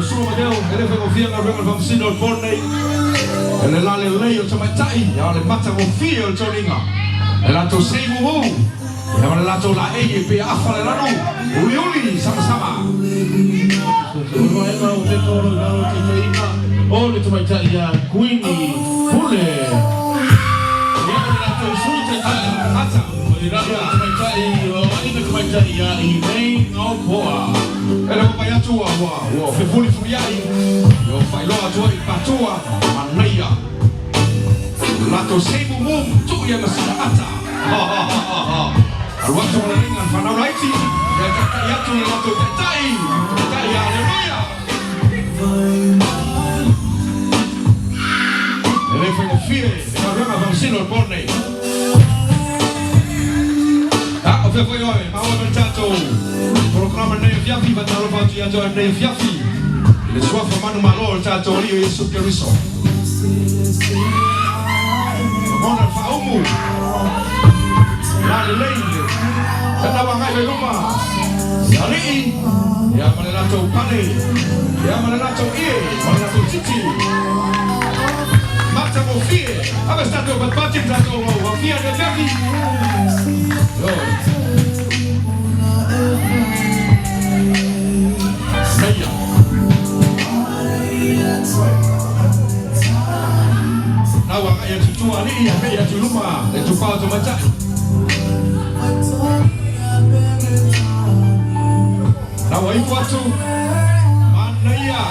Solo Mateo, ele foi confia na rega vamos sino al Bornei. Ele lá le leio chama tai, ya le mata confia al Tolinga. Ele ato seibu ho. Ya le ato la e pe afa le lanu. Uli sama-sama. Ulu ema o te toro ngalo te teina. O le tumai tai ya Queenie Pule. Ya le ato sui te tai ata. O le tumai tai o ina tumai tai ya I nei ngau poa. Ele vai atua wa fe fuli furiai. Yo fai lo atua I patua manaia. Lato seibu mum tu ya masina ata. Waktu melengan fanau laiti. Ya tak ya tu lato tai. Tai haleluya. Ele foi o filho, ele vai vamos sino al Bornei. Ah, o fe foi oi, ma o mercato. Programa nei fiafi va talo fatu ya to nei fiafi. Le sua formando malor tato io Yesu Cristo. Mona faumu. La lei. Kana bangai beluma. Ali. Ya malelato pane. Ya malelato ie, malelato titi. Mata mo fie. Ave stato batbati tato wa fie de fiafi. Yo. Saya. Nawang ayat tutua ni ayat luma itu pau tu macam. Nawang itu mana ya?